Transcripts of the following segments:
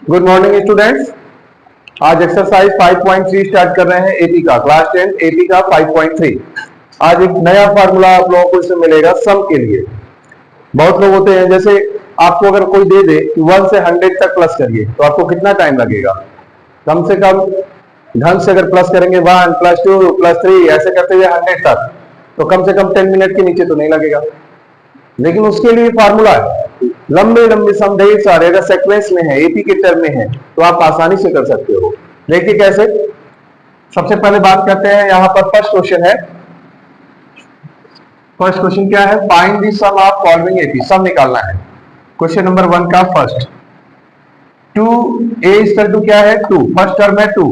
Good morning students. आज exercise 5.3 start कर रहे हैं एपी का, क्लास 10 एपी का 5.3। आज एक नया फार्मूला आप लोगों को इसमें मिलेगा सम के लिए। बहुत लोग होते हैं, जैसे आपको अगर कोई दे दे कि 1 से 100 तक प्लस करिए तो आपको कितना टाइम लगेगा? कम से कम ढंग से अगर प्लस करेंगे 1 + 2 + 3 ऐसे करते हुए 100 तक, तो कम से कम 10 मिनट के नीचे तो नहीं लगेगा। लेकिन उसके लिए फार्मूला है, लंबे लंबे सम ढेर सारे अगर सीक्वेंस में है, एपी के टर्म में है, तो आप आसानी से कर सकते हो। देखिए कैसे। सबसे पहले बात करते हैं, यहां पर फर्स्ट क्वेश्चन है। फर्स्ट क्वेश्चन क्या है? Find the sum of following AP. Sum निकालना है। क्वेश्चन नंबर 1 का फर्स्ट 2a = क्या है? 2। फर्स्ट टर्म है 2,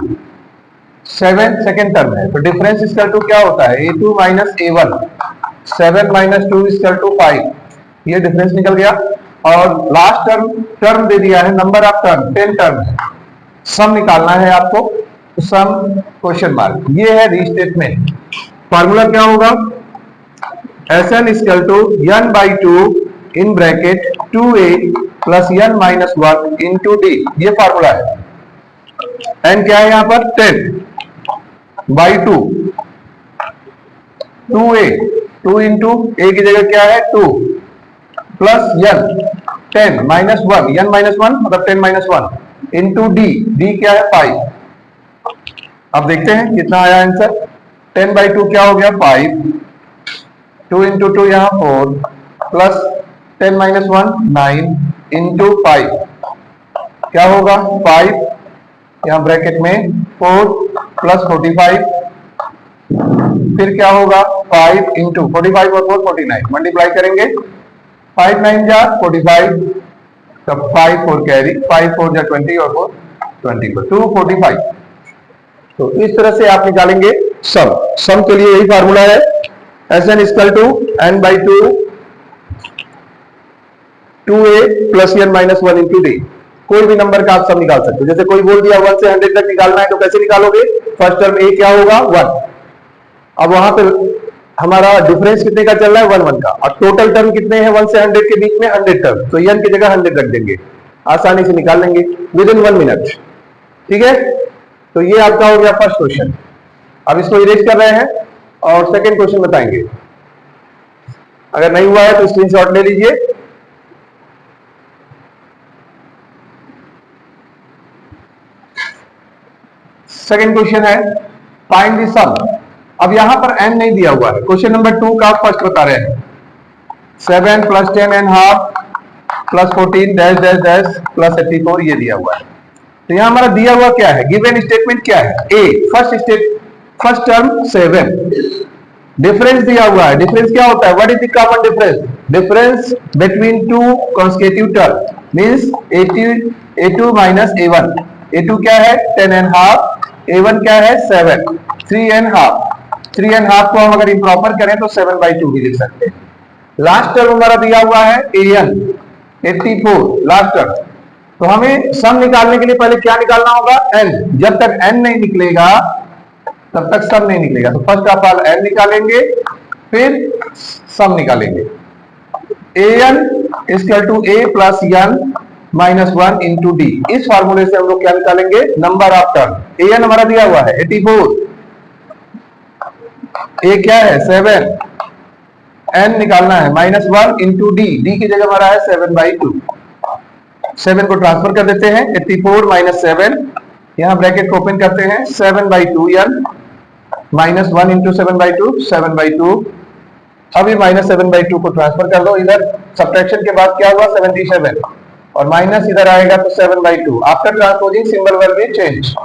7 सेकेंड टर्म है, तो डिफरेंस = क्या होता है? a2 - a1। 7 - 2 = 5। ये डिफरेंस निकल गया। और लास्ट टर्म दे दिया है, नंबर ऑफ टर्म 10 टर्म है। सम निकालना है आपको, तो सम क्वेश्चन मार्क, ये है रीस्टेटमेंट। फार्मूला क्या होगा? Sn = n/2 in bracket 2a + n - 1 × d। ये फार्मूला है। n क्या है यहां पर? 10/2 2a, 2 × a की जगह क्या है? 2 + n 10 - 1 n - 1 मतलब 10 - 1 × d। d क्या है? 5। अब देखते हैं कितना आया आंसर। 10/2 क्या हो गया? 5। 2 × 2 यहाँ 4 + 10 - 1 9 × 5 क्या होगा? 5 यहाँ ब्रैकेट में 4 + 45, फिर क्या होगा? 5 × 45 और 4 49, मल्टीप्लाई करेंगे। 5 9 जा 45, तब 5 4 कैरी, 5 4 जा 20 और 4 20 पर 245। तो इस तरह से आप निकालेंगे सम। सम के लिए यही फार्मूला है, Sn = n/2 2a + n - 1 × d। कोई भी नंबर का आप सम निकाल सकते हो। जैसे कोई बोल दिया 1 से 100 तक निकालना है, तो कैसे निकालोगे? फर्स्ट टर्म a क्या होगा? 1। अब वहां पे हमारा डिफरेंस कितने का चल रहा है? 1 1 का। और टोटल टर्म कितने हैं 1 से 100 के बीच में? 100 टर्म, तो n की जगह 100 रख देंगे, आसानी से निकाल लेंगे विदिन 1 मिनट। ठीक है, तो ये आपका हो गया फर्स्ट क्वेश्चन। अब इसको इरेज कर रहे हैं और सेकंड क्वेश्चन बताएंगे। अगर नहीं हुआ है तो स्क्रीनशॉट ले लीजिए। सेकंड क्वेश्चन है फाइंड द सम। अब यहां पर n नहीं दिया हुआ है। क्वेश्चन नंबर 2 का फर्स्ट बता रहे हैं। 7 + 10½ + 14 डैश डैश डैश + 84 ये दिया हुआ है। तो यहां हमारा दिया हुआ क्या है? गिवन स्टेटमेंट क्या है? a फर्स्ट टर्म 7, डिफरेंस दिया हुआ है। डिफरेंस क्या होता है? What is the common difference? Difference between two consecutive term means a2 - a1। a2 क्या है? 10½ a1 क्या है? 7 3½ 3½ को हम अगर इम्प्रॉपर करें तो 7/2 भी लिख सकते हैं। लास्ट टर्म हमारा दिया हुआ है an 84 लास्ट टर्म। तो हमें सम निकालने के लिए पहले क्या निकालना होगा? n। जब तक n नहीं निकलेगा तब तक सम नहीं निकलेगा। तो फर्स्ट ऑफ ऑल n निकालेंगे, फिर सम निकालेंगे। an = a + n - 1 × d। इस फार्मूले से हम लोग क्या निकालेंगे? Number of term. an हमारा दिया हुआ है 84, a क्या है? 7, n निकालना है -1 × d। d की जगह हमारा है 7/2। 7 को ट्रांसफर कर देते हैं, 84 - 7 यहां ब्रैकेट को ओपन करते हैं, 7/2 n -1 × 7/2 7/2। अभी -7/2 को ट्रांसफर कर दो इधर। सब्ट्रैक्शन के बाद क्या हुआ? 77 और माइनस इधर आएगा तो 7/2। After transposing symbol will be change.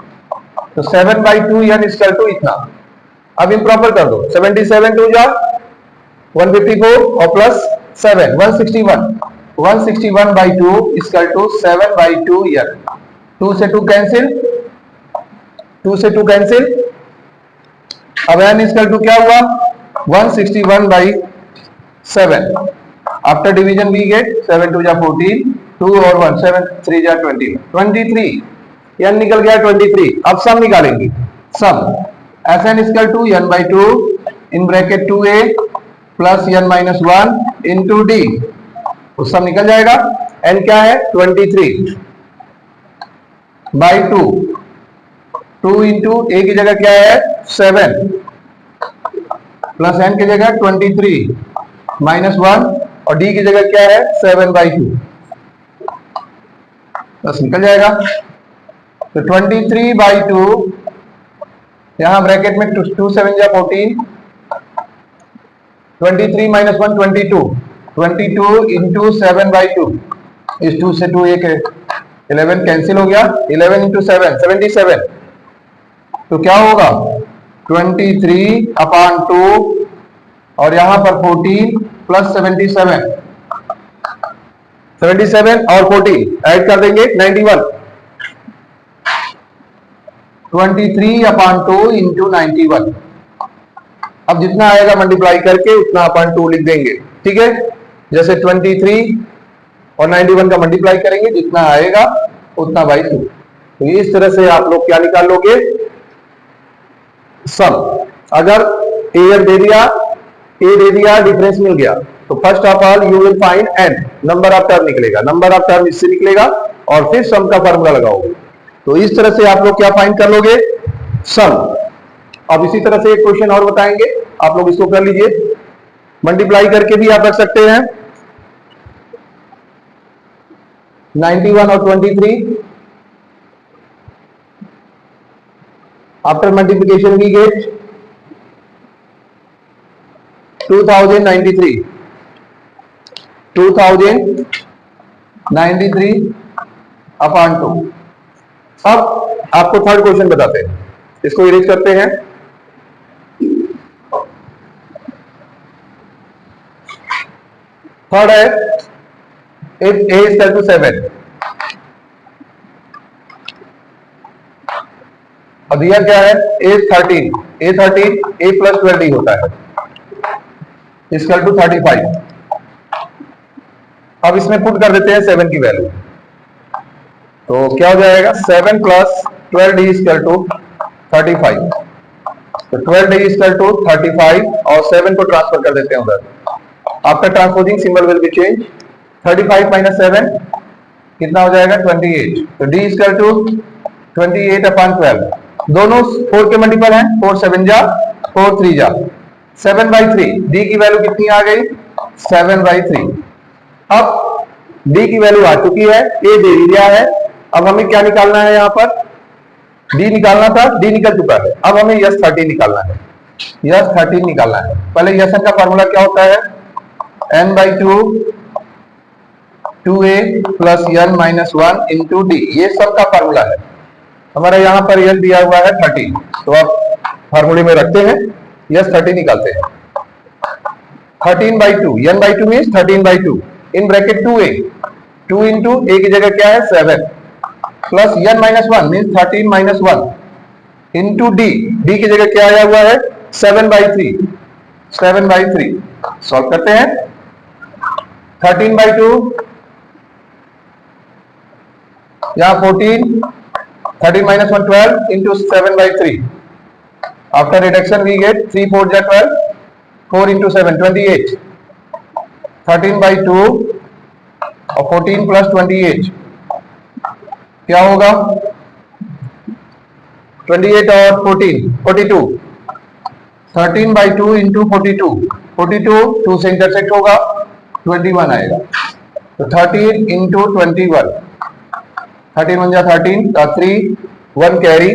तो 7/2 n = इतना। अब इम्प्रॉपर कर दो। 77 2 जा 154 और प्लस 7 161 161/2 = 7/2 n। 2 से 2 कैंसिल, 2 से 2 कैंसिल। अब n = क्या हुआ? 161/7। आफ्टर डिवीजन वी गेट 7 2 जा 14, 2 और 1 7 3 जा 20 23 n निकल गया 23। अब सम निकालेंगे। सम Sn = n/2 in bracket 2a + n - 1 × d। तो सम निकल जाएगा। n क्या है? 23। बाई 2, 2 इंटू ए की जगह क्या है 7 प्लस एन की जगह 23 माइनस 1 और डी की जगह क्या है 7/2, बस निकल जाएगा। तो 23/2 यहां ब्रैकेट में 2 7 जा 14, 23 माइनस 1 22, 22 इंटू 7/2, इस 2 से 2 एक 11 कैंसिल हो गया, 11 इंटू 7 77, तो क्या होगा 23/2 और यहां पर 14 प्लस 77, 77 और 14 ऐड कर देंगे 91, 23/2 इंटू 91। अब जितना आएगा मल्टीप्लाई करके उतना अपन 2 लिख देंगे, ठीक है। जैसे 23 और 91 का मल्टीप्लाई करेंगे, जितना आएगा उतना बाई 2। तो इस तरह से आप लोग क्या निकाल लोगे सम। अगर ए दे दिया, ए दे दिया, डिफरेंस मिल गया, तो first of all you will find N, number of term निकलेगा, नंबर ऑफ टर्म इससे निकलेगा और फिर सम का फॉर्मूला लगाओगे। तो इस तरह से आप लोग क्या फाइंड कर लोगे सम। अब इसी तरह से एक क्वेश्चन और बताएंगे, आप लोग इसको कर लीजिए, मल्टीप्लाई करके भी आप रख सकते हैं 91 और 23, आफ्टर मल्टीप्लिकेशन वी गेट 2093, 2093/2। अब आपको थर्ड क्वेश्चन बताते हैं, इसको इरेज करते हैं। थर्ड है if a is equal to 7, अब दिया क्या है a 13, a प्लस 12 होता है इक्वल टू 35। अब इसमें पुट कर देते हैं 7 की वैल्यू, तो क्या हो जाएगा 7 प्लस 12d इक्वल टू 35। तो 12d इक्वल टू 35 और 7 को ट्रांसफर कर देते हैं उधर। After transposing symbol will be change, 35 minus 7 कितना हो जाएगा 28। तो d इक्वल टू 28/12, दोनों 4 के मल्टीपल हैं, 4 7 जा 4 3 जा 7/3। d की वैल्यू कितनी आ गई 7/3। अब d की वैल्यू आ चुकी है, a दे दिया है, अब हमें क्या निकालना है, यहाँ पर d निकालना था, d निकल चुका है। अब हमें यस 13 निकालना है, यस 13 निकालना है। पहले यस का फॉर्मूला क्या होता है n/2 2a plus n minus 1 into D, ये सब का फॉर्मूला है। हमारा यहाँ पर यस दिया हुआ है 13, तो आप फॉर्मूले में रखते हैं, यस 30 निकालते हैं। 13/2, n/2 means 13/2 in bracket 2a, 2 into a की जगह क्या है 7 plus n minus 1 means 13 minus 1 into D, D की जगह क्या आया हुआ है 7/3, 7/3 सॉल्व करते हैं। 13/2 यहाँ 14, 13 minus 1 12 into 7/3। After reduction we get 3 4 जा 12, 4 इंटू 7 28, 13/2 और 14 प्लस 28 क्या होगा 28 और 14 42, 13/2 इंटू 42, 42 2 से इंटरसेक्ट होगा 21 आएगा। तो 13 इंटू 21, 13 1 जा 13 का 3 1 कैरी,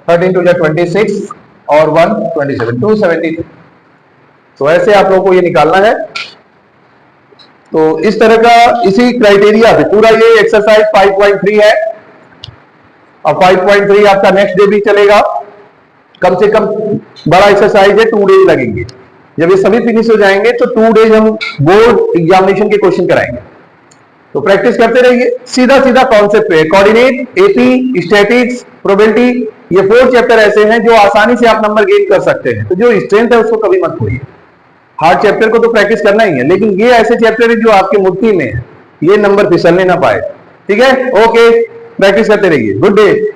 13 2 जा 26 और 1 27, 270। तो ऐसे आप लोगों को ये निकालना है। तो इस तरह का इसी क्राइटेरिया से पूरा ये एक्सरसाइज 5.3 है और 5.3 आपका नेक्स्ट डे भी चलेगा। कम से कम बड़ा एक्सरसाइज है, 2 डेज लगेंगे। जब ये सभी फिनिश हो जाएंगे तो 2 डेज हम बोर्ड एग्जामिनेशन के क्वेश्चन कराएंगे। तो प्रैक्टिस करते रहिए, सीधा सीधा कॉन्सेप्ट पे, कोऑर्डिनेट, एपी, स्टैटिक्स, प्रोबेबिलिटी, ये 4 चैप्टर ऐसे हैं जो आसानी से आप नंबर गेन कर सकते हैं। तो जो स्ट्रेंथ है उसको कभी मत खोइए। हार्ड चैप्टर को तो प्रैक्टिस करना ही है, लेकिन ये ऐसे चैप्टर है जो आपके मुट्ठी में है, ये नंबर फिसलने ना पाए। ठीक है, ओके, प्रैक्टिस करते रहिए। Good day.